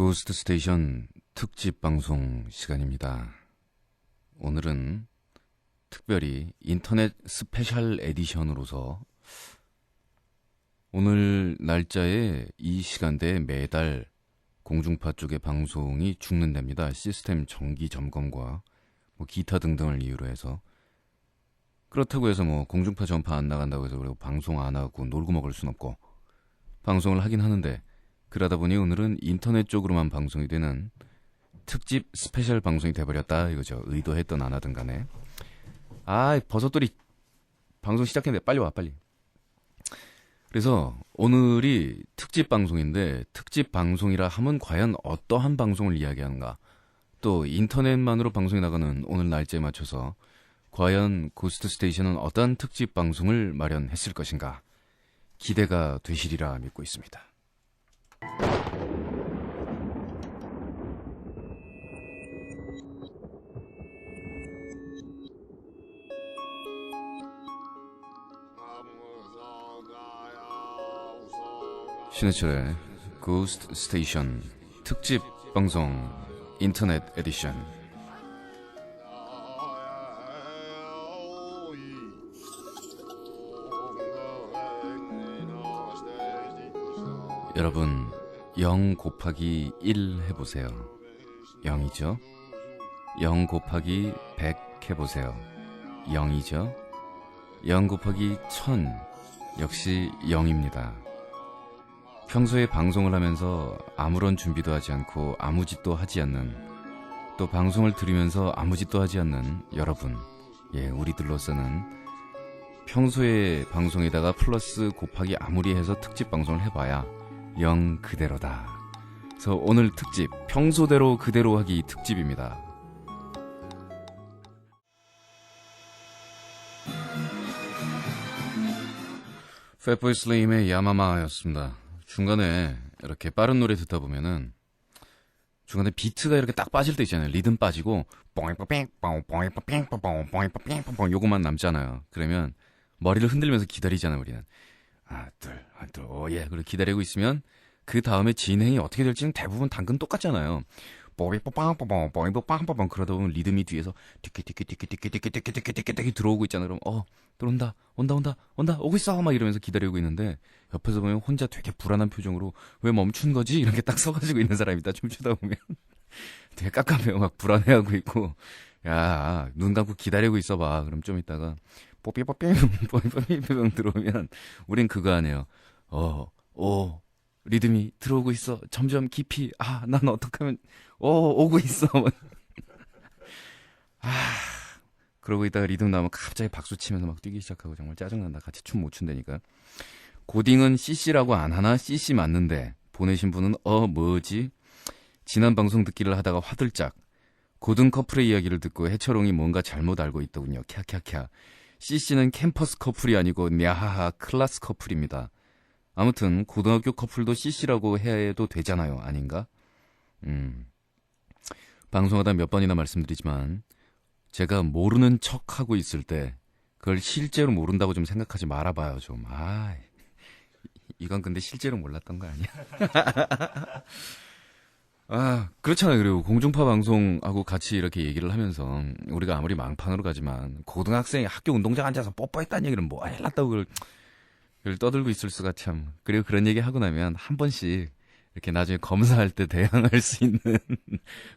고스트 스테이션 특집 방송 시간입니다. 오늘은 특별히 인터넷 스페셜 에디션으로서 오늘 날짜에 이 시간대에 매달 공중파 쪽의 방송이 죽는답니다. 시스템 정기 점검과 기타 등등을 이유로 해서. 그렇다고 해서 공중파 전파 안 나간다고 해서 그리고 방송 안 하고 놀고 먹을 순 없고 방송을 하긴 하는데, 그러다 보니 오늘은 인터넷 쪽으로만 방송이 되는 특집 스페셜 방송이 돼버렸다 이거죠. 의도했던 안 하든 간에. 버섯돌이 방송 시작했는데 빨리 와 빨리. 그래서 오늘이 특집 방송인데, 특집 방송이라 하면 과연 어떠한 방송을 이야기하는가, 또 인터넷만으로 방송이 나가는 오늘 날짜에 맞춰서 과연 고스트 스테이션은 어떠한 특집 방송을 마련했을 것인가 기대가 되시리라 믿고 있습니다. 신해철의 고스트 스테이션 특집 방송 인터넷 에디션. 여러분, 0 곱하기 1 해보세요. 0이죠? 0 곱하기 100 해보세요. 0이죠? 0 곱하기 1000 역시 0입니다. 평소에 방송을 하면서 아무런 준비도 하지 않고 아무 짓도 하지 않는, 또 방송을 들으면서 아무 짓도 하지 않는 여러분, 우리들로서는 평소에 방송에다가 플러스 곱하기 아무리 해서 특집 방송을 해봐야 0 그대로다. 그래서 오늘 특집, 평소대로 그대로 하기 특집입니다. 팻보이 슬림의 야마마였습니다. 중간에 이렇게 빠른 노래 듣다 보면은 중간에 비트가 이렇게 딱 빠질 때 있잖아요. 리듬 빠지고 요것만 남잖아요. 그러면 머리를 흔들면서 기다리잖아요. 우리는 하나 둘 오예. 그리고 기다리고 있으면 그 다음에 진행이 어떻게 될지는 대부분 당근 똑같잖아요. 뽀이뽀빵뽀빵 그러다 보면 리듬이 뒤에서 티키티키티키티키티키티키티키 들어오고 있잖아요. 그럼 들어온다, 온다 오고 있어 막 이러면서 기다리고 있는데, 옆에서 보면 혼자 되게 불안한 표정으로 왜 멈춘 거지 이렇게 딱 서가지고 있는 사람이 있다. 춤추다 보면 되게 깝깝해요. 막 불안해하고 있고, 야 눈 감고 기다리고 있어봐. 그럼 좀 있다가 뽀삐뽀삐 들어오면 우린 그거 아니에요. 리듬이 들어오고 있어. 점점 깊이. 난 어떡하면 오고 있어. 그러고 있다가 리듬 나오면 갑자기 박수 치면서 막 뛰기 시작하고 정말 짜증난다. 같이 춤 못 춘다니까. 고딩은 CC라고 안 하나? CC 맞는데. 보내신 분은 뭐지? 지난 방송 듣기를 하다가 화들짝. 고등 커플의 이야기를 듣고 해철옹이 뭔가 잘못 알고 있더군요. 캬캬캬. CC는 캠퍼스 커플이 아니고 냐하하 클래스 커플입니다. 아무튼 고등학교 커플도 CC라고 해도 되잖아요. 아닌가? 방송하다 몇 번이나 말씀드리지만 제가 모르는 척하고 있을 때 그걸 실제로 모른다고 좀 생각하지 말아봐요. 좀. 이건 근데 실제로 몰랐던 거 아니야? 그렇잖아요. 그리고 공중파 방송하고 같이 이렇게 얘기를 하면서 우리가 아무리 망판으로 가지만 고등학생이 학교 운동장 앉아서 뽀뽀했다는 얘기를 해놨다고 그걸 떠들고 있을 수가 참. 그리고 그런 얘기 하고 나면 한 번씩 이렇게 나중에 검사할 때 대항할 수 있는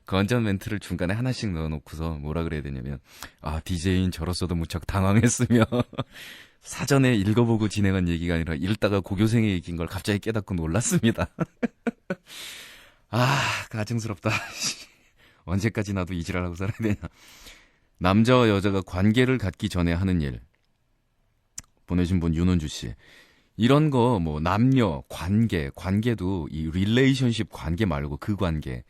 건전 멘트를 중간에 하나씩 넣어놓고서 뭐라 그래야 되냐면, DJ인 저로서도 무척 당황했으며 사전에 읽어보고 진행한 얘기가 아니라 읽다가 고교생의 얘기인 걸 갑자기 깨닫고 놀랐습니다. 가증스럽다. 언제까지 나도 이 지랄하고 살아야 되냐. 남자와 여자가 관계를 갖기 전에 하는 일. 보내신 분 윤원주 씨. 이런 거 남녀 관계도 이 릴레이션십 관계 말고 그 관계,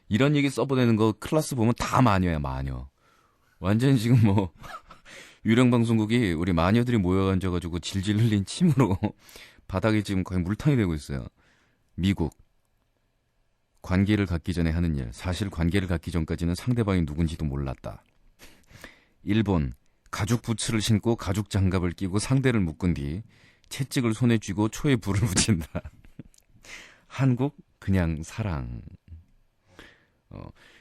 이런 얘기 써보내는 거 클래스 보면 다 마녀야. 마녀. 완전히 지금 유령 방송국이 우리 마녀들이 모여 앉아가지고 질질 흘린 침으로 바닥에 지금 거의 물탕이 되고 있어요. 미국. 관계를 갖기 전에 하는 일. 사실 관계를 갖기 전까지는 상대방이 누군지도 몰랐다. 일본. 가죽 부츠를 신고 가죽 장갑을 끼고 상대를 묶은 뒤 채찍을 손에 쥐고 초에 불을 붙인다. 한국 그냥 사랑.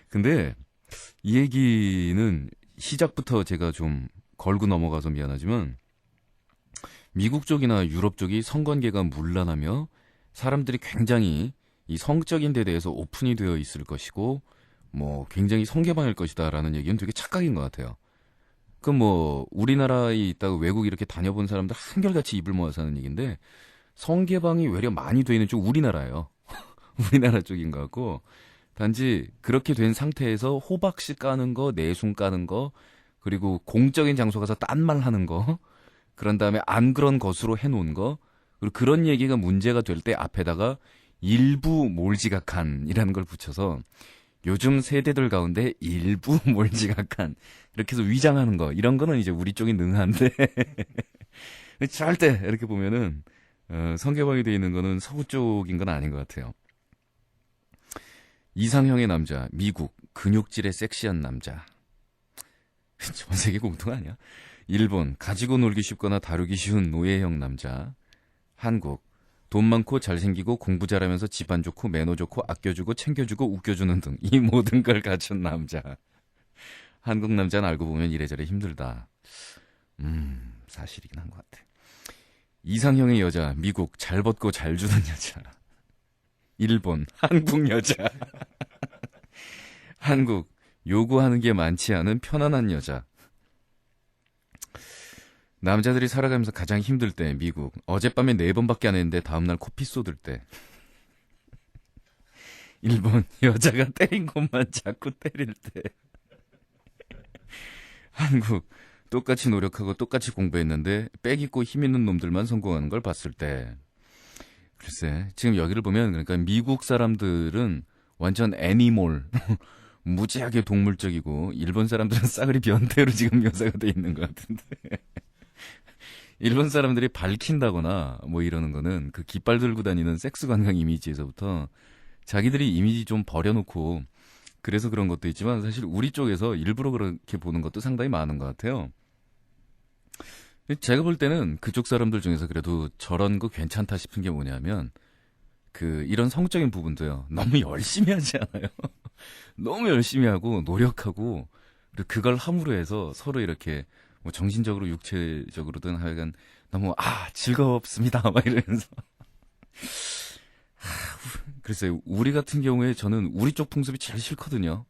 근데 이 얘기는 시작부터 제가 좀 걸고 넘어가서 미안하지만 미국 쪽이나 유럽 쪽이 성관계가 문란하며 사람들이 굉장히 이 성적인 데 대해서 오픈이 되어 있을 것이고 뭐 굉장히 성개방일 것이다라는 얘기는 되게 착각인 것 같아요. 그럼 뭐 우리나라에 있다가 외국 이렇게 다녀본 사람들 한결같이 입을 모아서 하는 얘기인데 성개방이 외려 많이 돼 있는 쪽 우리나라예요. 우리나라 쪽인 것 같고 단지 그렇게 된 상태에서 호박씨 까는 거, 내숭 까는 거, 그리고 공적인 장소 가서 딴 말 하는 거, 그런 다음에 안 그런 것으로 해놓은 거, 그리고 그런 얘기가 문제가 될 때 앞에다가 일부 몰지각한이라는 걸 붙여서 요즘 세대들 가운데 일부 몰지각한 이렇게 해서 위장하는 거, 이런 거는 이제 우리 쪽이 능한데 절대 이렇게 보면은 성개방이 되어 있는 거는 서구 쪽인 건 아닌 것 같아요. 이상형의 남자, 미국, 근육질의 섹시한 남자. 전 세계 공통 아니야? 일본, 가지고 놀기 쉽거나 다루기 쉬운 노예형 남자. 한국, 돈 많고 잘생기고 공부 잘하면서 집안 좋고 매너 좋고 아껴주고 챙겨주고 웃겨주는 등 이 모든 걸 갖춘 남자. 한국 남자는 알고 보면 이래저래 힘들다. 사실이긴 한 것 같아. 이상형의 여자, 미국, 잘 벗고 잘 주는 여자. 일본, 한국 여자. 한국, 요구하는 게 많지 않은 편안한 여자. 남자들이 살아가면서 가장 힘들 때, 미국. 어젯밤에 4번밖에 안 했는데 다음날 코피 쏟을 때. 일본, 여자가 때린 것만 자꾸 때릴 때. 한국, 똑같이 노력하고 똑같이 공부했는데 빽 있고 힘 있는 놈들만 성공하는 걸 봤을 때. 글쎄, 지금 여기를 보면 그러니까 미국 사람들은 완전 애니몰, 무지하게 동물적이고 일본 사람들은 싸그리 변태로 지금 묘사가 돼 있는 것 같은데. 일본 사람들이 밝힌다거나 뭐 이러는 거는 그 깃발 들고 다니는 섹스 관광 이미지에서부터 자기들이 이미지 좀 버려놓고 그래서 그런 것도 있지만 사실 우리 쪽에서 일부러 그렇게 보는 것도 상당히 많은 것 같아요. 제가 볼 때는 그쪽 사람들 중에서 그래도 저런 거 괜찮다 싶은 게 뭐냐면 이런 성적인 부분도요. 너무 열심히 하지 않아요? 너무 열심히 하고 노력하고 그리고 그걸 함으로 해서 서로 이렇게 뭐 정신적으로 육체적으로든 하여간 너무 즐겁습니다 막 이러면서 글쎄요. 우리 같은 경우에 저는 우리 쪽 풍습이 제일 싫거든요.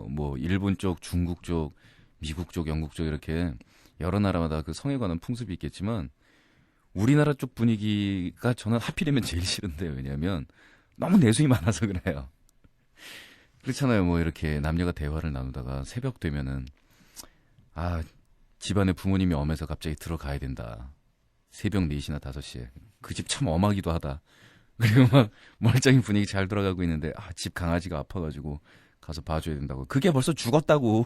뭐 일본 쪽, 중국 쪽, 미국 쪽, 영국 쪽 이렇게 여러 나라마다 그 성에 관한 풍습이 있겠지만 우리나라 쪽 분위기가 저는 하필이면 제일 싫은데요. 왜냐하면 너무 내숭이 많아서 그래요. 그렇잖아요. 뭐 이렇게 남녀가 대화를 나누다가 새벽 되면은 집안에 부모님이 엄해서 갑자기 들어가야 된다. 새벽 4시나 5시에. 그 집 참 엄하기도 하다. 그리고 막 멀쩡히 분위기 잘 돌아가고 있는데 집 강아지가 아파가지고 가서 봐줘야 된다고. 그게 벌써 죽었다고.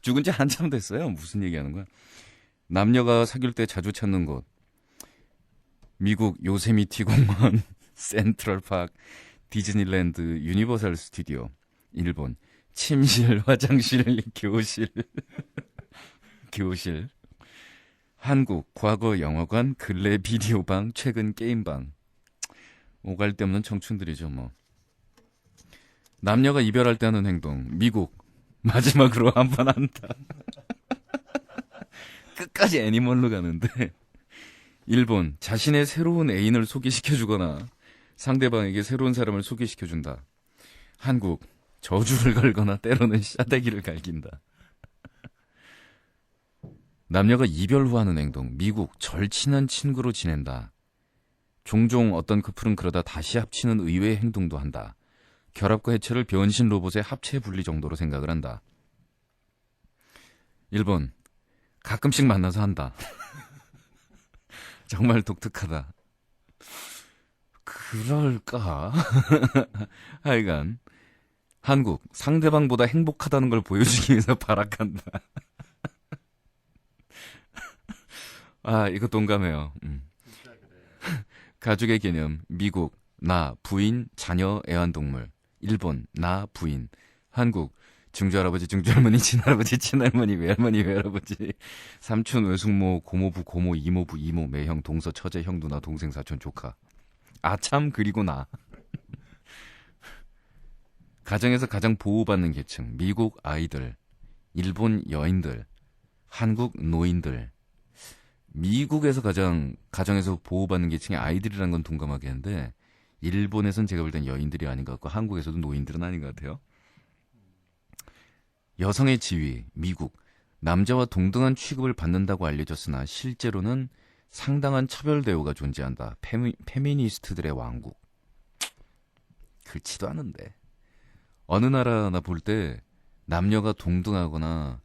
죽은 지 한참 됐어요. 무슨 얘기하는 거야. 남녀가 사귈 때 자주 찾는 곳. 미국 요세미티 공원, 센트럴파크, 디즈니랜드, 유니버설 스튜디오. 일본 침실, 화장실, 교실. 교실. 한국 과거 영화관, 근래 비디오방, 최근 게임방. 오갈 데 없는 청춘들이죠 뭐. 남녀가 이별할 때 하는 행동. 미국 마지막으로 한 번 한다. 끝까지 애니멀로 가는데. 일본 자신의 새로운 애인을 소개시켜주거나 상대방에게 새로운 사람을 소개시켜준다. 한국 저주를 걸거나 때로는 싸대기를 갈긴다. 남녀가 이별 후 하는 행동. 미국 절친한 친구로 지낸다. 종종 어떤 커플은 그러다 다시 합치는 의외의 행동도 한다. 결합과 해체를 변신 로봇의 합체 분리 정도로 생각을 한다. 일본 가끔씩 만나서 한다. 정말 독특하다. 그럴까? 하여간 한국 상대방보다 행복하다는 걸 보여주기 위해서 발악한다. 이거 동감해요. 가족의 개념. 미국 나, 부인, 자녀, 애완동물. 일본 나, 부인. 한국 증조할아버지, 증조할머니, 친할아버지, 친할머니, 외할머니, 외할아버지, 삼촌, 외숙모, 고모부, 고모, 이모부, 이모, 매형, 동서, 처제, 형, 누나, 동생, 사촌, 조카. 아참 그리고 나. 가정에서 가장 보호받는 계층, 미국 아이들, 일본 여인들, 한국 노인들. 미국에서 가정에서 보호받는 계층이 아이들이라는 건 동감하겠는데, 일본에선 제가 볼 땐 여인들이 아닌 것 같고, 한국에서도 노인들은 아닌 것 같아요. 여성의 지위, 미국. 남자와 동등한 취급을 받는다고 알려졌으나 실제로는 상당한 차별 대우가 존재한다. 페미니스트들의 왕국. 그렇지도 않은데. 어느 나라나 볼 때 남녀가 동등하거나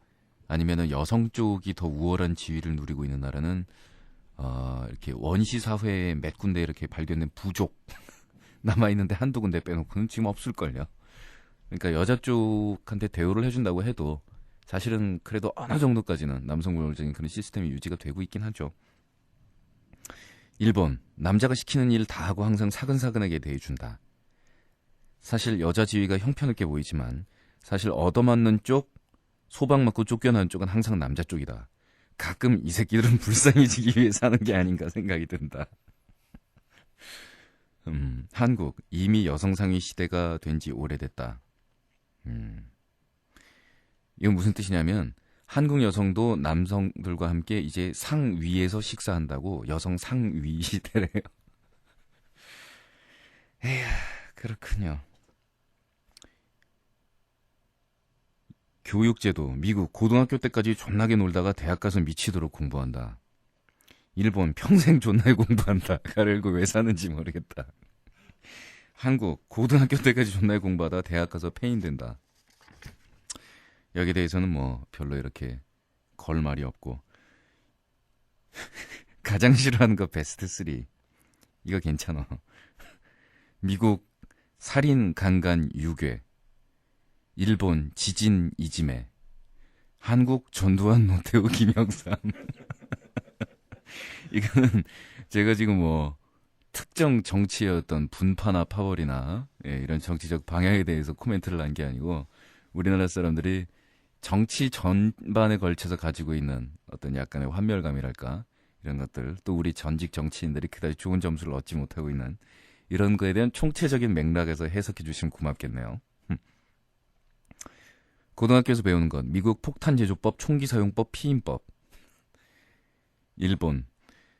아니면은 여성 쪽이 더 우월한 지위를 누리고 있는 나라는 이렇게 원시 사회에 몇 군데 이렇게 발견된 부족 남아 있는데 한두 군데 빼놓고는 지금 없을걸요. 그러니까 여자 쪽한테 대우를 해준다고 해도 사실은 그래도 어느 정도까지는 남성물적인 그런 시스템이 유지가 되고 있긴 하죠. 일본, 남자가 시키는 일 다 하고 항상 사근사근하게 대해준다. 사실 여자 지위가 형편없게 보이지만 사실 얻어맞는 쪽, 소방맞고 쫓겨나는 쪽은 항상 남자 쪽이다. 가끔 이 새끼들은 불쌍해지기 위해서 하는 게 아닌가 생각이 든다. 한국, 이미 여성상위 시대가 된 지 오래됐다. 이건 무슨 뜻이냐면 한국 여성도 남성들과 함께 이제 상 위에서 식사한다고 여성 상위 시대래요. 에휴, 그렇군요. 교육제도, 미국 고등학교 때까지 존나게 놀다가 대학 가서 미치도록 공부한다. 일본 평생 존나게 공부한다. 가르고 왜 사는지 모르겠다. 한국 고등학교 때까지 존나게 공부하다 대학 가서 페인된다. 여기에 대해서는 뭐 별로 이렇게 걸 말이 없고 가장 싫어하는 거 베스트 3 이거 괜찮아. 미국 살인 강간 유괴, 일본 지진 이지메, 한국 전두환 노태우 김영삼. 이거는 제가 지금 뭐 특정 정치의 어떤 분파나 파벌이나 이런 정치적 방향에 대해서 코멘트를 한 게 아니고 우리나라 사람들이 정치 전반에 걸쳐서 가지고 있는 어떤 약간의 환멸감이랄까 이런 것들, 또 우리 전직 정치인들이 그다지 좋은 점수를 얻지 못하고 있는 이런 거에 대한 총체적인 맥락에서 해석해 주시면 고맙겠네요. 고등학교에서 배우는 것, 미국 폭탄제조법, 총기사용법, 피임법. 일본,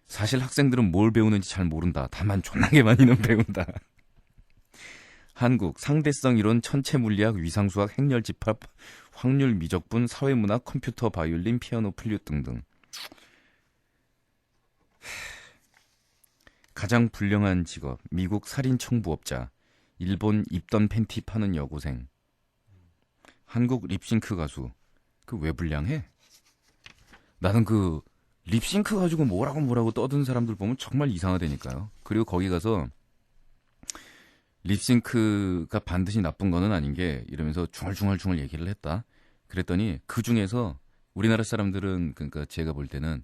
사실 학생들은 뭘 배우는지 잘 모른다. 다만 존나게 많이는 배운다. 한국, 상대성 이론, 천체물리학, 위상수학, 행렬집합, 확률 미적분, 사회문학, 컴퓨터, 바이올린, 피아노, 플룻 등등. 가장 불량한 직업, 미국 살인 청부업자, 일본 입던 팬티 파는 여고생, 한국 립싱크 가수. 그 왜 불량해? 나는 그 립싱크 가지고 뭐라고 떠드는 사람들 보면 정말 이상하다니까요. 그리고 거기 가서 립싱크가 반드시 나쁜 거는 아닌 게 이러면서 중얼중얼 얘기를 했다. 그랬더니 그 중에서 우리나라 사람들은 그러니까 제가 볼 때는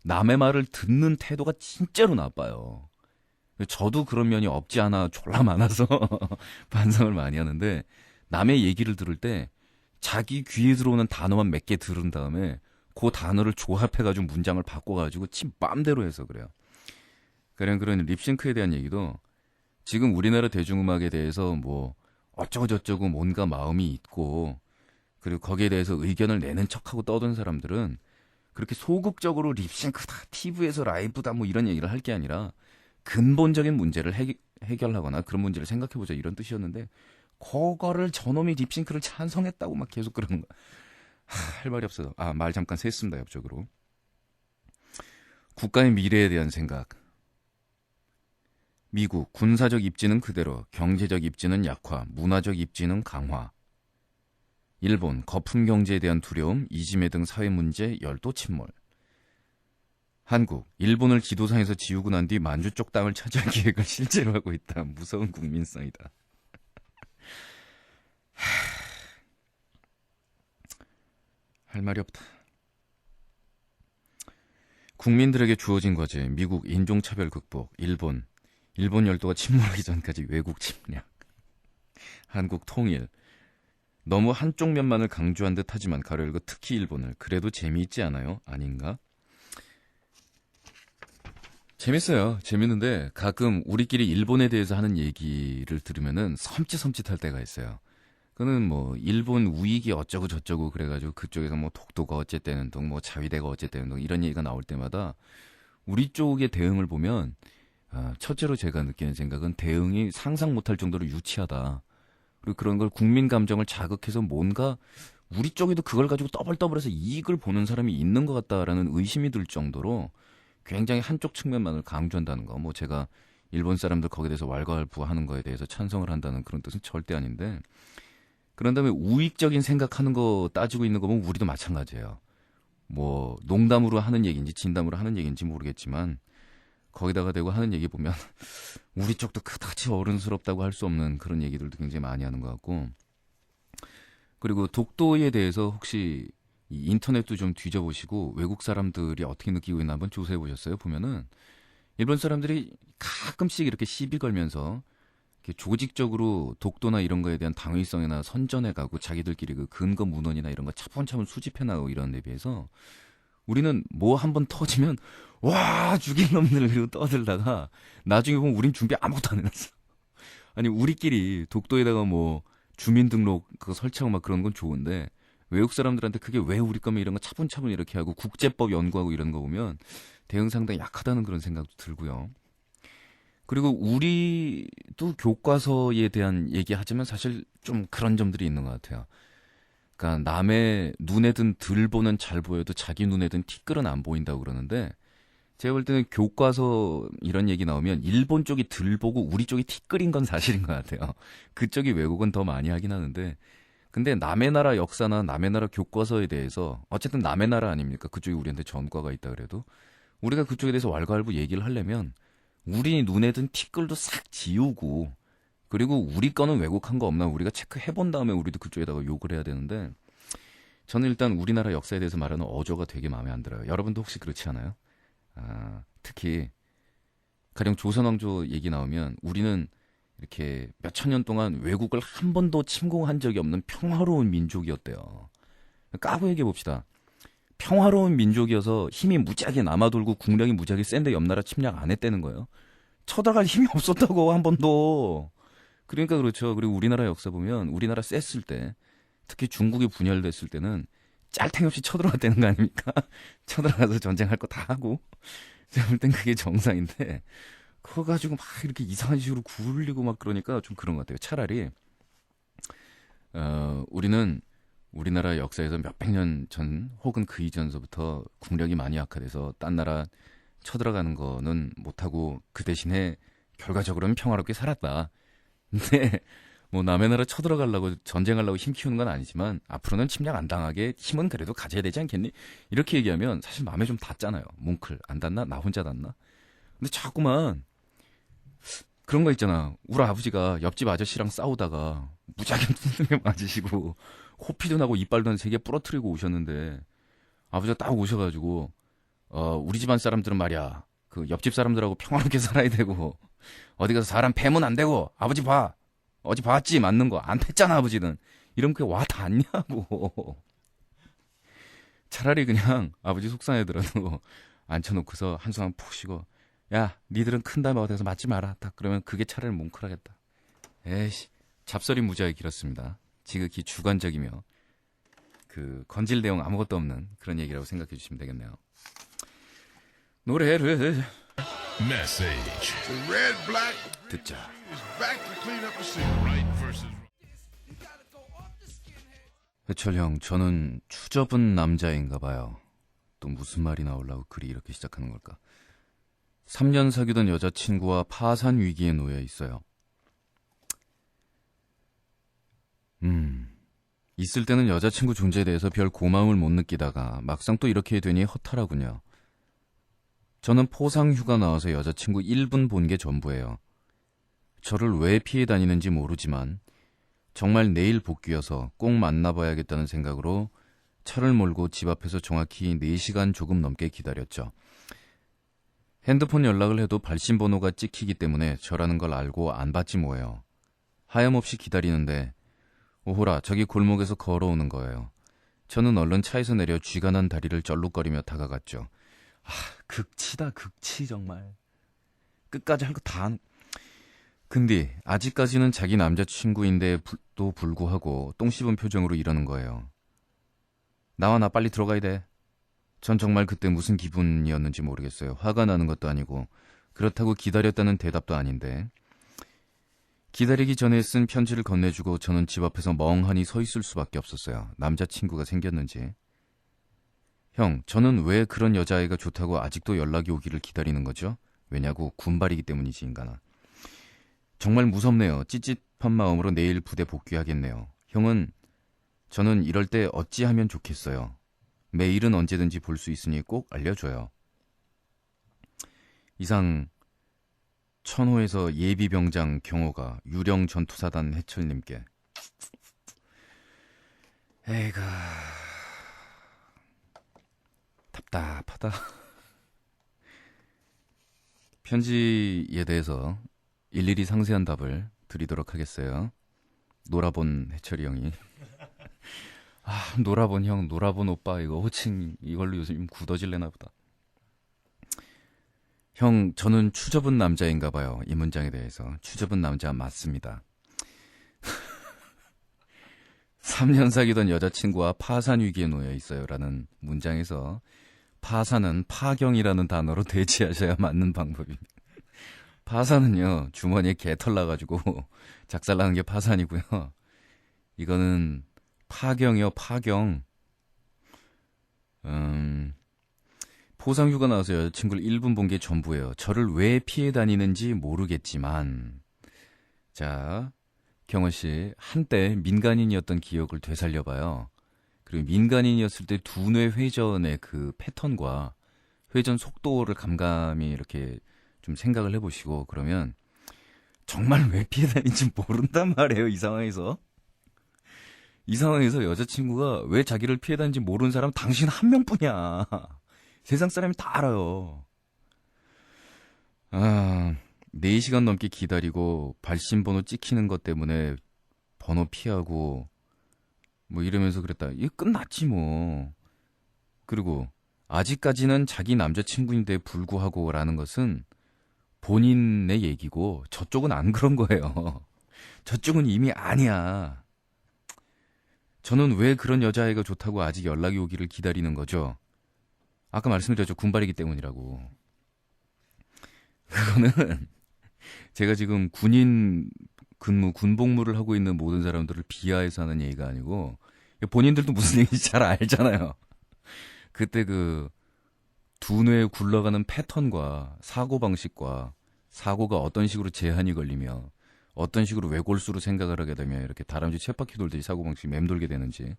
남의 말을 듣는 태도가 진짜로 나빠요. 저도 그런 면이 없지 않아 졸라 많아서 반성을 많이 하는데 남의 얘기를 들을 때 자기 귀에 들어오는 단어만 몇 개 들은 다음에 그 단어를 조합해가지고 문장을 바꿔가지고 지 맘대로 해서 그래요. 그런 립싱크에 대한 얘기도 지금 우리나라 대중음악에 대해서 뭐 어쩌고저쩌고 뭔가 마음이 있고 그리고 거기에 대해서 의견을 내는 척하고 떠든 사람들은 그렇게 소극적으로 립싱크다, TV에서 라이브다 뭐 이런 얘기를 할 게 아니라 근본적인 문제를 해결하거나 그런 문제를 생각해보자 이런 뜻이었는데 그거를 저놈이 립싱크를 찬성했다고 막 계속 그러는 거야. 할 말이 없어서 말 잠깐 샜습니다. 옆쪽으로. 국가의 미래에 대한 생각. 미국 군사적 입지는 그대로, 경제적 입지는 약화, 문화적 입지는 강화. 일본 거품 경제에 대한 두려움, 이지메 등 사회 문제, 열도 침몰. 한국 일본을 지도상에서 지우고 난 뒤 만주 쪽 땅을 차지할 계획을 실제로 하고 있다. 무서운 국민성이다. 할 말이 없다. 국민들에게 주어진 과제, 미국 인종차별 극복, 일본 열도가 침몰하기 전까지 외국 침략, 한국 통일, 너무 한쪽 면만을 강조한 듯 하지만 가로 열고 특히 일본을, 그래도 재미있지 않아요? 아닌가? 재밌어요. 재밌는데 가끔 우리끼리 일본에 대해서 하는 얘기를 들으면은 섬찟할 때가 있어요. 그는 뭐 일본 우익이 어쩌고 저쩌고 그래가지고 그쪽에서 뭐 독도가 어쨌다는 둥, 뭐 자위대가 어쨌다는 둥 이런 얘기가 나올 때마다 우리 쪽의 대응을 보면 첫째로 제가 느끼는 생각은 대응이 상상 못할 정도로 유치하다. 그리고 그런 걸 국민 감정을 자극해서 뭔가 우리 쪽에도 그걸 가지고 떠벌떠벌해서 이익을 보는 사람이 있는 것 같다라는 의심이 들 정도로 굉장히 한쪽 측면만을 강조한다는 거. 뭐 제가 일본 사람들 거기에 대해서 왈가왈부하는 거에 대해서 찬성을 한다는 그런 뜻은 절대 아닌데 그런 다음에 우익적인 생각하는 거 따지고 있는 거 보면 우리도 마찬가지예요. 뭐 농담으로 하는 얘기인지 진담으로 하는 얘기인지 모르겠지만 거기다가 대고 하는 얘기 보면 우리 쪽도 그다지 어른스럽다고 할 수 없는 그런 얘기들도 굉장히 많이 하는 것 같고 그리고 독도에 대해서 혹시 이 인터넷도 좀 뒤져보시고 외국 사람들이 어떻게 느끼고 있나 한번 조사해 보셨어요? 보면은 일본 사람들이 가끔씩 이렇게 시비 걸면서 이렇게 조직적으로 독도나 이런 거에 대한 당위성이나 선전해 가고 자기들끼리 그 근거 문헌이나 이런 거 차분차분 수집해 나가고 이런 데 비해서 우리는 뭐 한번 터지면 와 죽일 놈들 이러고 떠들다가 나중에 보면 우린 준비 아무것도 안 해놨어. 아니 우리끼리 독도에다가 뭐 주민등록 그거 설치하고 막 그런 건 좋은데 외국 사람들한테 그게 왜 우리 거면 이런 거 차분차분 이렇게 하고 국제법 연구하고 이런 거 보면 대응 상당히 약하다는 그런 생각도 들고요. 그리고 우리도 교과서에 대한 얘기하자면 사실 좀 그런 점들이 있는 것 같아요. 그러니까 남의 눈에든 덜 보는 잘 보여도 자기 눈에든 티끌은 안 보인다고 그러는데 제가 볼 때는 교과서 이런 얘기 나오면 일본 쪽이 덜 보고 우리 쪽이 티끌인 건 사실인 것 같아요. 그쪽이 왜곡은 더 많이 하긴 하는데 근데 남의 나라 역사나 남의 나라 교과서에 대해서 어쨌든 남의 나라 아닙니까? 그쪽이 우리한테 전과가 있다 그래도 우리가 그쪽에 대해서 왈가왈부 얘기를 하려면 우리 눈에 든 티끌도 싹 지우고 그리고 우리 거는 왜곡한 거 없나 우리가 체크해본 다음에 우리도 그쪽에다가 욕을 해야 되는데 저는 일단 우리나라 역사에 대해서 말하는 어조가 되게 마음에 안 들어요. 여러분도 혹시 그렇지 않아요? 특히 가령 조선왕조 얘기 나오면 우리는 이렇게 몇천 년 동안 외국을 한 번도 침공한 적이 없는 평화로운 민족이었대요. 까고 얘기해 봅시다. 평화로운 민족이어서 힘이 무지하게 남아돌고 국력이 무지하게 센데 옆나라 침략 안 했다는 거예요. 쳐들어갈 힘이 없었다고 한 번도. 그러니까 그렇죠. 그리고 우리나라 역사 보면 우리나라 셌을 때 특히 중국이 분열됐을 때는 짤탱 없이 쳐들어갔다는 거 아닙니까? 쳐들어가서 전쟁할 거 다 하고 제가 볼 땐 그게 정상인데 그거 가지고 막 이렇게 이상한 식으로 굴리고 막 그러니까 좀 그런 것 같아요. 차라리 우리는 우리나라 역사에서 몇백 년 전 혹은 그 이전서부터 국력이 많이 약화돼서 딴 나라 쳐들어가는 거는 못하고 그 대신에 결과적으로는 평화롭게 살았다. 근데 뭐 남의 나라 쳐들어가려고 전쟁하려고 힘 키우는 건 아니지만 앞으로는 침략 안 당하게 힘은 그래도 가져야 되지 않겠니? 이렇게 얘기하면 사실 마음에 좀 닿잖아요. 뭉클 안 닿나? 나 혼자 닿나? 근데 자꾸만 그런 거 있잖아. 우리 아버지가 옆집 아저씨랑 싸우다가 무지하게 두들겨 맞으시고 코피도 나고 이빨도 한 3개 부러뜨리고 오셨는데 아버지가 딱 오셔가지고 우리 집안 사람들은 말이야 그 옆집 사람들하고 평화롭게 살아야 되고 어디 가서 사람 패면 안 되고 아버지 봐 어제 봤지 맞는 거 안 팼잖아 아버지는 이러면 그게 와 닿냐고. 차라리 그냥 아버지 속상해더라도 앉혀놓고서 한숨 푹 쉬고 야 니들은 큰 다음에 어디서 맞지 마라 딱 그러면 그게 차라리 뭉클하겠다. 에이씨 잡설이 무지하게 길었습니다. 지극히 주관적이며 그 건질 내용 아무것도 없는 그런 얘기라고 생각해 주시면 되겠네요. 노래를 Message. 듣자. 해철 형, 저는 추접은 남자인가 봐요. 또 무슨 말이 나오려고 글이 이렇게 시작하는 걸까? 3년 사귀던 여자친구와 파산 위기에 놓여 있어요. 있을 때는 여자친구 존재에 대해서 별 고마움을 못 느끼다가 막상 또 이렇게 되니 허탈하군요. 저는 포상 휴가 나와서 여자친구 1분 본 게 전부예요. 저를 왜 피해 다니는지 모르지만 정말 내일 복귀여서 꼭 만나봐야겠다는 생각으로 차를 몰고 집 앞에서 정확히 4시간 조금 넘게 기다렸죠. 핸드폰 연락을 해도 발신번호가 찍히기 때문에 저라는 걸 알고 안 받지 뭐예요. 하염없이 기다리는데 오호라 저기 골목에서 걸어오는 거예요. 저는 얼른 차에서 내려 쥐가 난 다리를 쩔룩거리며 다가갔죠. 극치다 극치 정말. 끝까지 할 거 다 근데 아직까지는 자기 남자친구인데도 불구하고 똥 씹은 표정으로 이러는 거예요. 나와, 나 빨리 들어가야 돼. 전 정말 그때 무슨 기분이었는지 모르겠어요. 화가 나는 것도 아니고 그렇다고 기다렸다는 대답도 아닌데. 기다리기 전에 쓴 편지를 건네주고 저는 집 앞에서 멍하니 서 있을 수밖에 없었어요. 남자친구가 생겼는지. 형, 저는 왜 그런 여자아이가 좋다고 아직도 연락이 오기를 기다리는 거죠? 왜냐고? 군발이기 때문이지, 인간아. 정말 무섭네요. 찝찝한 마음으로 내일 부대 복귀하겠네요. 형은, 저는 이럴 때 어찌하면 좋겠어요. 매일은 언제든지 볼 수 있으니 꼭 알려줘요. 이상 천호에서 예비병장 경호가 유령 전투사단 해철님께. 에이가, 답답하다. 편지에 대해서 일일이 상세한 답을 드리도록 하겠어요. 놀아본 해철이 형이. 놀아본 형, 놀아본 오빠, 이거 호칭 이걸로 요즘 굳어질래나 보다. 형, 저는 추접은 남자인가 봐요. 이 문장에 대해서. 추접은 남자 맞습니다. 3년 사귀던 여자친구와 파산 위기에 놓여 있어요. 라는 문장에서 파산은 파경이라는 단어로 대체하셔야 맞는 방법입니다. 파산은요, 주머니에 개털 나가지고 작살나는 게 파산이고요. 이거는 파경이요, 파경. 포상휴가 나와서 여자친구를 1분 본 게 전부예요. 저를 왜 피해 다니는지 모르겠지만. 자, 경원씨, 한때 민간인이었던 기억을 되살려봐요. 그리고 민간인이었을 때 두뇌 회전의 그 패턴과 회전 속도를 감감히 이렇게 좀 생각을 해보시고, 그러면 정말 왜 피해 다니는지 모른단 말이에요, 이 상황에서. 이 상황에서 여자친구가 왜 자기를 피해 다니는지 모르는 사람은 당신 한 명뿐이야. 세상 사람이 다 알아요. 4시간 넘게 기다리고 발신번호 찍히는 것 때문에 번호 피하고 뭐 이러면서 그랬다. 이거 끝났지 뭐. 그리고 아직까지는 자기 남자친구인데 불구하고 라는 것은 본인의 얘기고 저쪽은 안 그런 거예요. 저쪽은 이미 아니야. 저는 왜 그런 여자애가 좋다고 아직 연락이 오기를 기다리는 거죠? 아까 말씀드렸죠. 군발이기 때문이라고. 그거는 제가 지금 군인 근무, 군복무를 하고 있는 모든 사람들을 비하해서 하는 얘기가 아니고 본인들도 무슨 얘기인지 잘 알잖아요. 그때 그 두뇌에 굴러가는 패턴과 사고방식과 사고가 어떤 식으로 제한이 걸리며 어떤 식으로 외골수로 생각을 하게 되면 이렇게 다람쥐 쳇바퀴 돌듯이 사고방식이 맴돌게 되는지.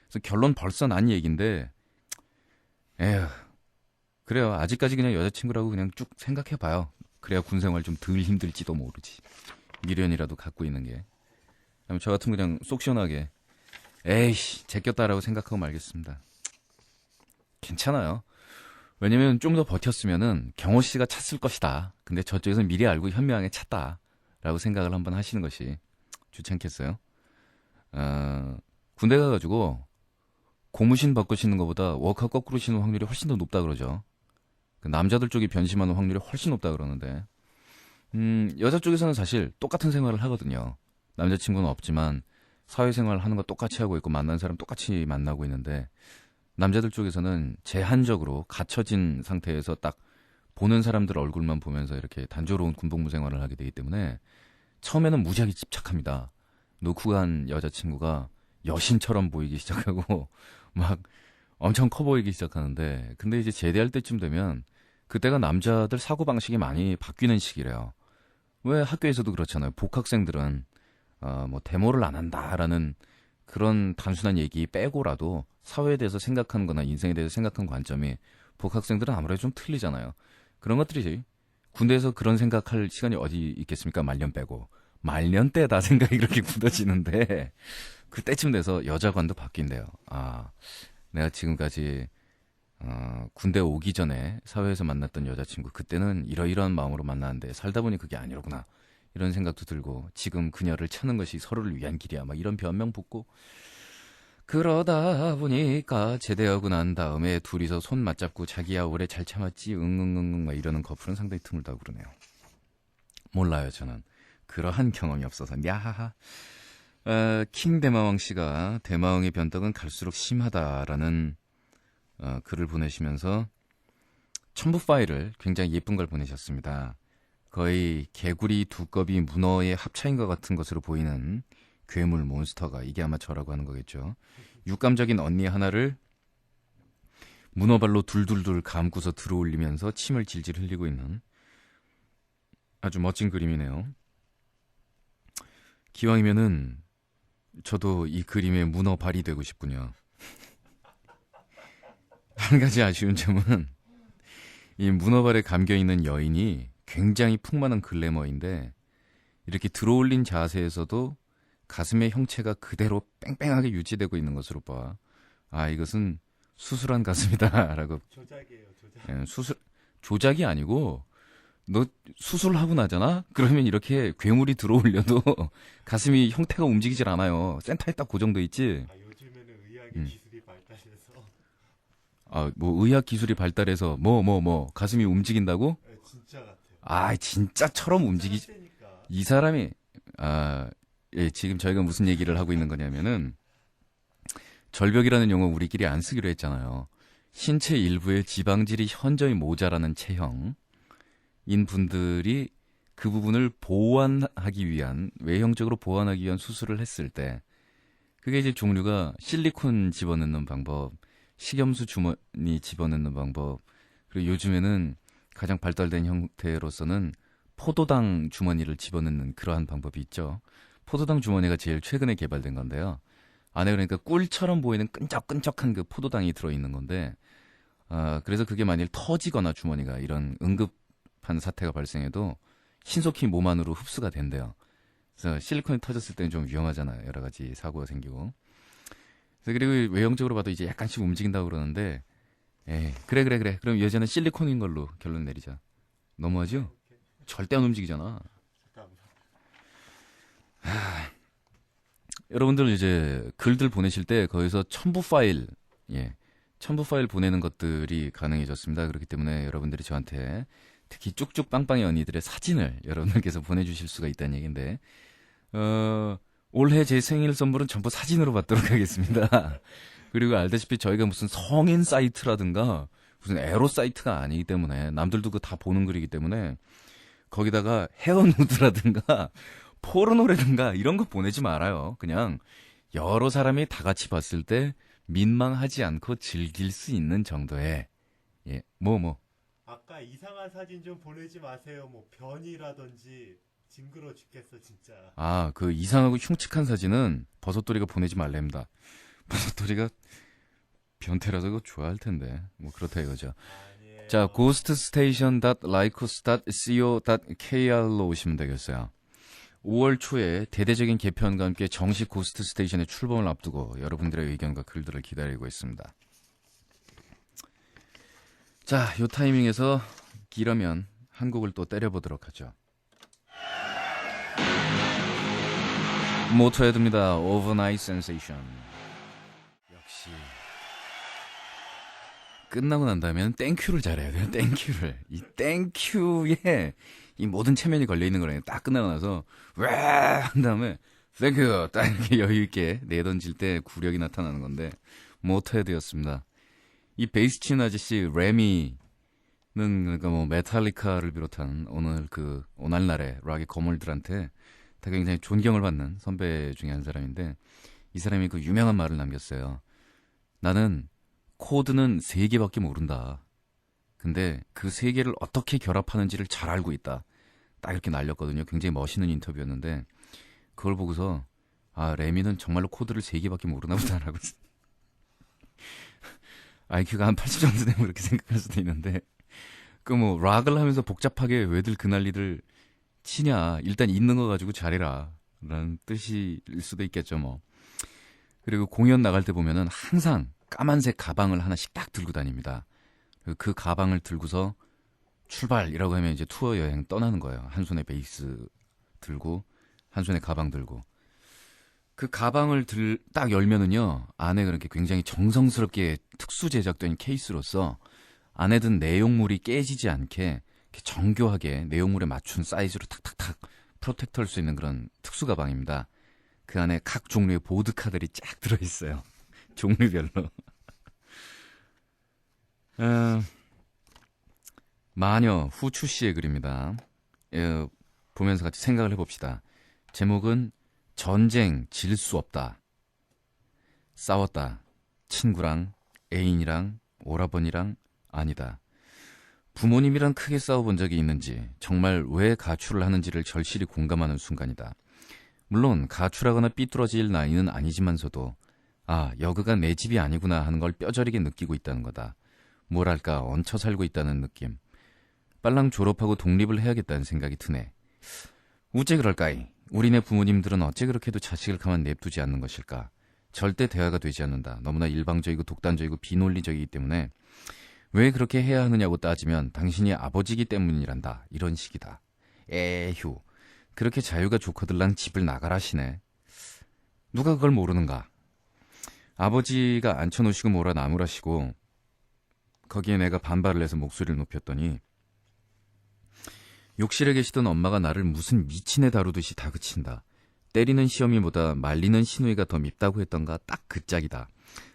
그래서 결론 벌써 난 얘기인데 에휴, 그래요. 아직까지 그냥 여자친구라고 그냥 쭉 생각해봐요. 그래야 군생활 좀 덜 힘들지도 모르지. 미련이라도 갖고 있는 게. 저 같은 그냥 속 시원하게 에이씨 제꼈다라고 생각하고 말겠습니다. 괜찮아요. 왜냐면 좀 더 버텼으면은 경호 씨가 찼을 것이다. 근데 저쪽에서 미리 알고 현명하게 찼다라고 생각을 한번 하시는 것이 좋지 않겠어요? 군대 가가지고 고무신 바꿔 신는 것보다 워커 거꾸로 신는 확률이 훨씬 더 높다 그러죠. 그 남자들 쪽이 변심하는 확률이 훨씬 높다 그러는데, 여자 쪽에서는 사실 똑같은 생활을 하거든요. 남자친구는 없지만 사회생활 하는 거 똑같이 하고 있고 만나는 사람 똑같이 만나고 있는데, 남자들 쪽에서는 제한적으로 갇혀진 상태에서 딱 보는 사람들 얼굴만 보면서 이렇게 단조로운 군복무 생활을 하게 되기 때문에 처음에는 무지하게 집착합니다. 놓고 간 여자친구가 여신처럼 보이기 시작하고 막 엄청 커 보이기 시작하는데, 근데 이제 제대할 때쯤 되면 그때가 남자들 사고방식이 많이 바뀌는 시기래요. 왜 학교에서도 그렇잖아요. 복학생들은 뭐 데모를 안 한다라는 그런 단순한 얘기 빼고라도 사회에 대해서 생각하는 거나 인생에 대해서 생각하는 관점이 복학생들은 아무래도 좀 틀리잖아요. 그런 것들이지. 군대에서 그런 생각할 시간이 어디 있겠습니까? 말년 빼고. 말년 때다 생각이 그렇게 굳어지는데 그때쯤 돼서 여자관도 바뀐대요. 내가 지금까지 군대 오기 전에 사회에서 만났던 여자친구, 그때는 이러이러한 마음으로 만났는데 살다 보니 그게 아니로구나, 이런 생각도 들고, 지금 그녀를 찾는 것이 서로를 위한 길이야, 막 이런 변명 붙고, 그러다 보니까 제대하고 난 다음에 둘이서 손 맞잡고 자기야 오래 잘 참았지 응응응응 막 이러는 커플은 상당히 드물다고 그러네요. 몰라요. 저는 그러한 경험이 없어서. 야하하. 킹 대마왕 씨가 대마왕의 변덕은 갈수록 심하다라는 글을 보내시면서 첨부 파일을 굉장히 예쁜 걸 보내셨습니다. 거의 개구리, 두꺼비, 문어의 합차인 것 같은 것으로 보이는 괴물 몬스터가, 이게 아마 저라고 하는 거겠죠. 육감적인 언니 하나를 문어발로 둘둘둘 감고서 들어올리면서 침을 질질 흘리고 있는 아주 멋진 그림이네요. 기왕이면은 저도 이 그림의 문어발이 되고 싶군요. 한 가지 아쉬운 점은 이 문어발에 감겨있는 여인이 굉장히 풍만한 글래머인데 이렇게 들어올린 자세에서도 가슴의 형체가 그대로 뺑뺑하게 유지되고 있는 것으로 봐. 아, 이것은 수술한 가슴이다 라고. 조작이에요, 조작. 조작이 아니고 너 수술하고 나잖아? 그러면 이렇게 괴물이 들어올려도 가슴이 형태가 움직이질 않아요. 센터에 딱 고정돼 있지. 아, 요즘에는 의학의 기술이 발달해서. 아, 뭐 의학 기술이 발달해서 가슴이 움직인다고? 네, 진짜 같아요. 아, 진짜처럼 움직이지. 되니까. 이 사람이 예, 지금 저희가 무슨 얘기를 하고 있는 거냐면은 절벽이라는 용어 우리끼리 안 쓰기로 했잖아요. 신체 일부의 지방질이 현저히 모자라는 체형인 분들이 그 부분을 보완하기 위한, 외형적으로 보완하기 위한 수술을 했을 때, 그게 이제 종류가 실리콘 집어넣는 방법, 식염수 주머니 집어넣는 방법, 그리고 요즘에는 가장 발달된 형태로서는 포도당 주머니를 집어넣는 그러한 방법이 있죠. 포도당 주머니가 제일 최근에 개발된 건데요. 안에 그러니까 꿀처럼 보이는 끈적끈적한 그 포도당이 들어있는 건데, 그래서 그게 만일 터지거나 주머니가 이런 응급한 사태가 발생해도 신속히 몸 안으로 흡수가 된대요. 그래서 실리콘이 터졌을 때는 좀 위험하잖아요. 여러 가지 사고가 생기고. 그래서 그리고 외형적으로 봐도 이제 약간씩 움직인다고 그러는데, 에이, 그래. 그럼 여자는 실리콘인 걸로 결론 내리자. 너무하죠? 절대 안 움직이잖아. 여러분들 이제 글들 보내실 때 거기서 첨부 파일 보내는 것들이 가능해졌습니다. 그렇기 때문에 여러분들이 저한테 특히 쭉쭉 빵빵이 언니들의 사진을 여러분들께서 보내주실 수가 있다는 얘기인데, 올해 제 생일 선물은 전부 사진으로 받도록 하겠습니다. 그리고 알다시피 저희가 무슨 성인 사이트라든가 무슨 에로 사이트가 아니기 때문에, 남들도 그거 다 보는 글이기 때문에 거기다가 헤어누드라든가 포르노라든가 이런 거 보내지 말아요. 그냥 여러 사람이 다 같이 봤을 때 민망하지 않고 즐길 수 있는 정도의, 아까 이상한 사진 좀 보내지 마세요. 뭐 변이라든지 징그러 죽겠어 진짜. 그 이상하고 흉측한 사진은 버섯돌이가 보내지 말랍니다. 버섯돌이가 변태라서 그거 좋아할 텐데. 뭐 그렇다 이거죠. 아니에요. 자, ghoststation.lycos.co.kr로 오시면 되겠어요. 5월 초에 대대적인 개편과 함께 정식 고스트 스테이션의 출범을 앞두고 여러분들의 의견과 글들을 기다리고 있습니다. 자, 요 타이밍에서 길어면 한 곡을 또 때려보도록 하죠. 모토헤드입니다. Overnight Sensation. 역시 끝나고 난 다음에는 땡큐를 잘해야 돼요. 땡큐를. 이 땡큐에 이 모든 체면이 걸려있는 거라요. 딱 끝나고 나서 한 다음에 땡큐 딱 이렇게 여유있게 내던질 때 구력이 나타나는 건데, 모토헤드였습니다. 이 베이스 치는 아저씨 레미는 그러니까 뭐 메탈리카를 비롯한 오늘날의 락의 거물들한테 다 굉장히 존경을 받는 선배 중에 한 사람인데, 이 사람이 그 유명한 말을 남겼어요. 나는 코드는 3개밖에 모른다. 근데 그 3개를 어떻게 결합하는지를 잘 알고 있다. 딱 이렇게 날렸거든요. 굉장히 멋있는 인터뷰였는데, 그걸 보고서 레미는 정말로 코드를 3개밖에 모르나 보다라고. IQ가 한 80 정도 되면 그렇게 생각할 수도 있는데, 락을 하면서 복잡하게 왜들 그 난리들 치냐. 일단 있는 거 가지고 잘해라. 라는 뜻일 수도 있겠죠, 뭐. 그리고 공연 나갈 때 보면은 항상 까만색 가방을 하나씩 딱 들고 다닙니다. 그 가방을 들고서 출발이라고 하면 이제 투어 여행 떠나는 거예요. 한 손에 베이스 들고, 한 손에 가방 들고. 그 가방을 딱 열면은요, 안에 그렇게 굉장히 정성스럽게 특수 제작된 케이스로서 안에 든 내용물이 깨지지 않게 이렇게 정교하게 내용물에 맞춘 사이즈로 탁탁탁 프로텍터 할 수 있는 그런 특수 가방입니다. 그 안에 각 종류의 보드카들이 쫙 들어있어요. 종류별로. 마녀 후추 씨의 글입니다. 보면서 같이 생각을 해봅시다. 제목은 전쟁 질 수 없다. 싸웠다. 친구랑, 애인이랑, 오라버니랑, 아니다. 부모님이랑 크게 싸워본 적이 있는지, 정말 왜 가출을 하는지를 절실히 공감하는 순간이다. 물론 가출하거나 삐뚤어질 나이는 아니지만서도 여기가 내 집이 아니구나 하는 걸 뼈저리게 느끼고 있다는 거다. 뭐랄까 얹혀 살고 있다는 느낌. 빨랑 졸업하고 독립을 해야겠다는 생각이 드네. 어째 그럴까이? 우리네 부모님들은 어째 그렇게도 자식을 가만 냅두지 않는 것일까? 절대 대화가 되지 않는다. 너무나 일방적이고 독단적이고 비논리적이기 때문에 왜 그렇게 해야 하느냐고 따지면 당신이 아버지기 때문이란다. 이런 식이다. 에휴. 그렇게 자유가 좋거들랑 집을 나가라시네. 누가 그걸 모르는가? 아버지가 앉혀놓으시고 뭐라 나무라시고 거기에 내가 반발을 해서 목소리를 높였더니 욕실에 계시던 엄마가 나를 무슨 미친애 다루듯이 다그친다. 때리는 시어미보다 말리는 시누이가 더 밉다고 했던가 딱 그 짝이다.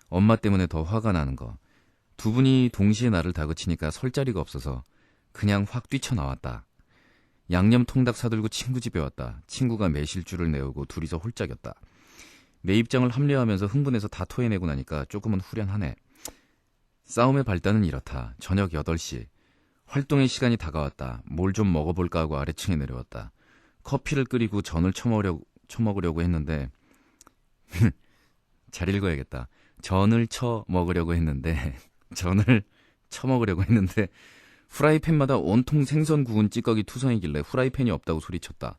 엄마 때문에 더 화가 나는 거. 두 분이 동시에 나를 다그치니까 설 자리가 없어서 그냥 확 뛰쳐나왔다. 양념 통닭 사들고 친구 집에 왔다. 친구가 매실주를 내오고 둘이서 홀짝였다. 내 입장을 합리화하면서 흥분해서 다 토해내고 나니까 조금은 후련하네. 싸움의 발단은 이렇다. 저녁 8시. 활동의 시간이 다가왔다. 뭘 좀 먹어볼까 하고 아래층에 내려왔다. 커피를 끓이고 전을 쳐먹으려고 했는데 잘 읽어야겠다. 전을 쳐먹으려고 했는데 후라이팬마다 온통 생선 구운 찌꺼기 투성이길래 후라이팬이 없다고 소리쳤다.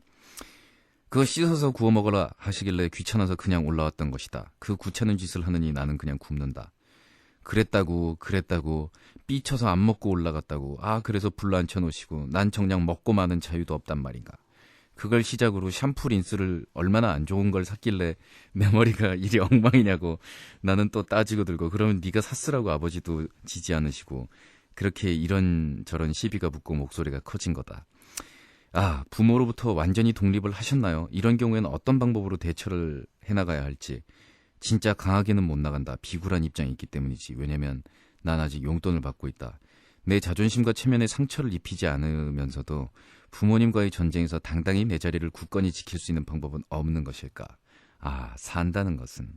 그거 씻어서 구워 먹으라 하시길래 귀찮아서 그냥 올라왔던 것이다. 그 귀찮은 짓을 하느니 나는 그냥 굶는다. 그랬다고 삐쳐서 안 먹고 올라갔다고. 그래서 불 안 켜놓으시고 난 정녕 먹고 마는 자유도 없단 말인가. 그걸 시작으로 샴푸 린스를 얼마나 안 좋은 걸 샀길래 내 머리가 이리 엉망이냐고 나는 또 따지고 들고. 그러면 네가 샀으라고 아버지도 지지 않으시고. 그렇게 이런저런 시비가 붙고 목소리가 커진 거다. 부모로부터 완전히 독립을 하셨나요? 이런 경우에는 어떤 방법으로 대처를 해나가야 할지. 진짜 강하게는 못 나간다. 비굴한 입장이 있기 때문이지. 왜냐면 난 아직 용돈을 받고 있다. 내 자존심과 체면에 상처를 입히지 않으면서도 부모님과의 전쟁에서 당당히 내 자리를 굳건히 지킬 수 있는 방법은 없는 것일까? 산다는 것은.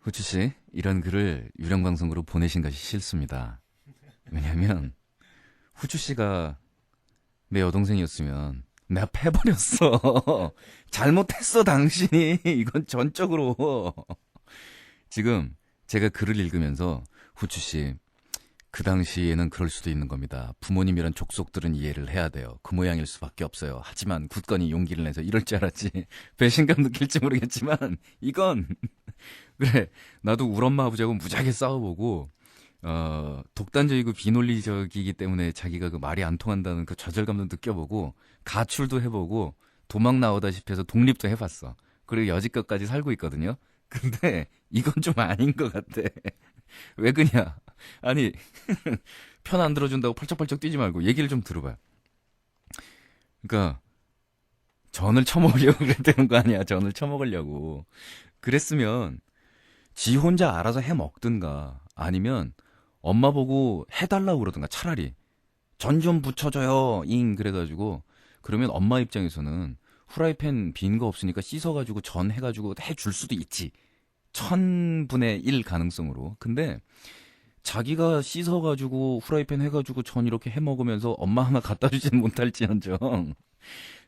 후추씨, 이런 글을 유령방송으로 보내신 것이 싫습니다. 왜냐면 후추씨가 내 여동생이었으면 내가 패버렸어. 잘못했어 당신이. 이건 전적으로. 지금 제가 글을 읽으면서 후추씨, 그 당시에는 그럴 수도 있는 겁니다. 부모님이란 족속들은 이해를 해야 돼요. 그 모양일 수밖에 없어요. 하지만 굳건히 용기를 내서 이럴 줄 알았지. 배신감 느낄지 모르겠지만 이건 그래, 나도 우리 엄마 아버지하고 무지하게 싸워보고 독단적이고 비논리적이기 때문에 자기가 그 말이 안 통한다는 그 좌절감도 느껴보고 가출도 해보고 도망 나오다시피 해서 독립도 해봤어. 그리고 여지껏까지 살고 있거든요. 근데 이건 좀 아닌 것 같아. 왜 그냐? 아니 편 안 들어준다고 펄쩍펄쩍 뛰지 말고 얘기를 좀 들어봐요. 그러니까 전을 쳐먹으려고 그랬다는 거 아니야. 전을 쳐먹으려고. 그랬으면 지 혼자 알아서 해먹든가 아니면 엄마 보고 해달라고 그러든가. 차라리 전 좀 붙여줘요 그래가지고. 그러면 엄마 입장에서는 후라이팬 빈 거 없으니까 씻어가지고 전 해가지고 해줄 수도 있지. 1000분의 1 가능성으로. 근데 자기가 씻어가지고 후라이팬 해가지고 전 이렇게 해먹으면서 엄마 하나 갖다 주지는 못할지언정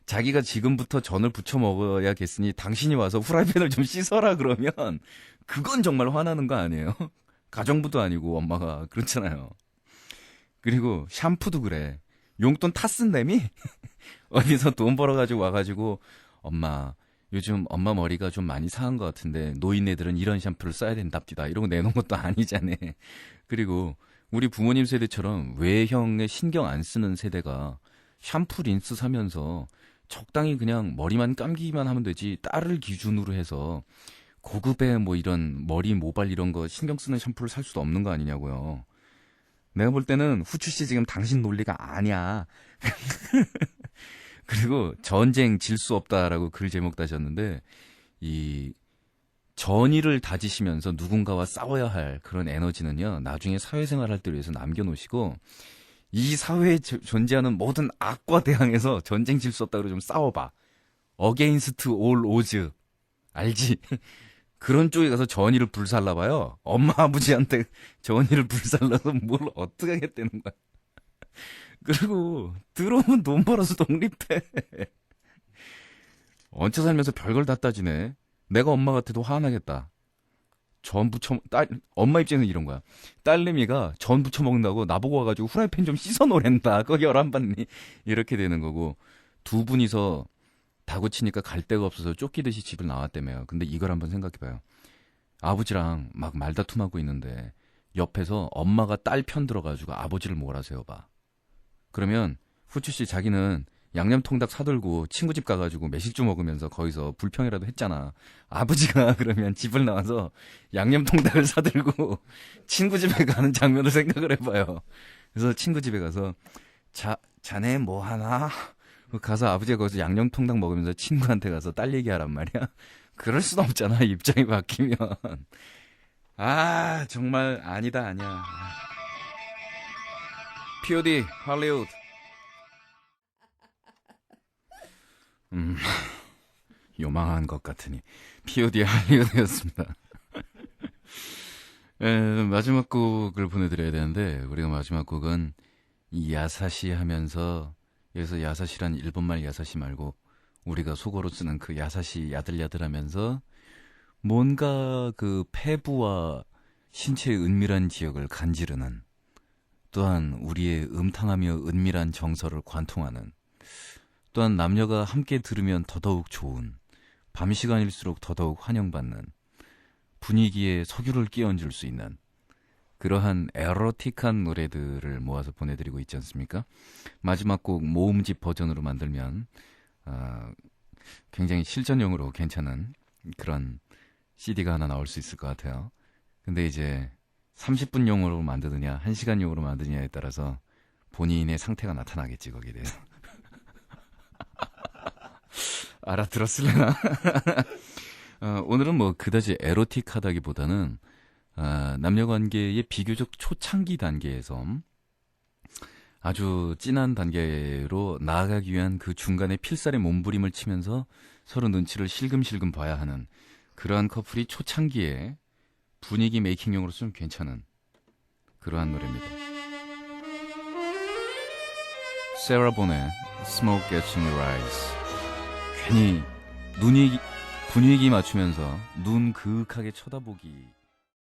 자기가 지금부터 전을 부쳐 먹어야겠으니 당신이 와서 후라이팬을 좀 씻어라 그러면 그건 정말 화나는 거 아니에요? 가정부도 아니고 엄마가. 그렇잖아요. 그리고 샴푸도 그래. 용돈 타 쓴다미? 어디서 돈 벌어가지고 와가지고 엄마 요즘 엄마 머리가 좀 많이 상한 것 같은데 노인네들은 이런 샴푸를 써야 된답디다. 이러고 내놓은 것도 아니잖아. 그리고 우리 부모님 세대처럼 외형에 신경 안 쓰는 세대가 샴푸 린스 사면서 적당히 그냥 머리만 감기기만 하면 되지 딸을 기준으로 해서 고급의 뭐 이런 머리 모발 이런 거 신경 쓰는 샴푸를 살 수도 없는 거 아니냐고요. 내가 볼 때는 후추씨 지금 당신 논리가 아니야. 그리고 전쟁 질 수 없다라고 글 제목 다셨는데 이 전의를 다지시면서 누군가와 싸워야 할 그런 에너지는요. 나중에 사회생활할 때 위해서 남겨놓으시고 이 사회에 존재하는 모든 악과 대항해서 전쟁 질 수 없다고 좀 싸워봐. Against all odds. 알지? 그런 쪽에 가서 전의를 불살라봐요. 엄마 아버지한테 전의를 불살라서 뭘 어떻게 하겠다는 거야. 그리고 들어오면 돈 벌어서 독립해. 얹혀 살면서 별걸 다 따지네. 내가 엄마 같아도 화나겠다. 엄마 입장에서는 이런 거야. 딸내미가 전 부쳐 먹는다고 나보고 와가지고 후라이팬 좀 씻어 놓으란다. 거기 열안 받니? 이렇게 되는 거고, 두 분이서 다구 치니까 갈 데가 없어서 쫓기듯이 집을 나왔다며요. 근데 이걸 한번 생각해봐요. 아버지랑 막 말다툼하고 있는데 옆에서 엄마가 딸 편 들어가지고 아버지를 몰아세워봐. 그러면 후추씨 자기는 양념통닭 사들고 친구 집 가가지고 매실주 먹으면서 거기서 불평이라도 했잖아. 아버지가 그러면 집을 나와서 양념통닭을 사들고 친구 집에 가는 장면을 생각을 해봐요. 그래서 친구 집에 가서 자네 뭐 하나? 가서 아버지가 거기서 양념통닭 먹으면서 친구한테 가서 딸 얘기하란 말이야. 그럴 순 없잖아. 입장이 바뀌면. 아 정말 아니다 아니야. POD 할리우드. 요망한 것 같으니 POD 할리우드였습니다. 마지막 곡을 보내드려야 되는데 우리가 마지막 곡은 이 야사시 하면서 여기서 야사시란 일본말 야사시 말고 우리가 속어로 쓰는 그 야사시 야들야들하면서 뭔가 그 폐부와 신체의 은밀한 지역을 간지르는 또한 우리의 음탕하며 은밀한 정서를 관통하는 또한 남녀가 함께 들으면 더더욱 좋은 밤 시간일수록 더더욱 환영받는 분위기에 석유를 끼얹을 수 있는 그러한 에로틱한 노래들을 모아서 보내드리고 있지 않습니까? 마지막 곡 모음집 버전으로 만들면 굉장히 실전용으로 괜찮은 그런 CD가 하나 나올 수 있을 것 같아요. 근데 이제 30분용으로 만드느냐 1시간용으로 만드느냐에 따라서 본인의 상태가 나타나겠지 거기에 대해서. 알아들었을래나? 오늘은 뭐 그다지 에로틱하다기보다는 남녀관계의 비교적 초창기 단계에서 아주 진한 단계로 나아가기 위한 그 중간에 필살의 몸부림을 치면서 서로 눈치를 실금실금 봐야 하는 그러한 커플이 초창기에 분위기 메이킹용으로 좀 괜찮은 그러한 노래입니다. 세라 본의 Smoke Gets in Your Eyes. 괜히 분위기 맞추면서 눈 그윽하게 쳐다보기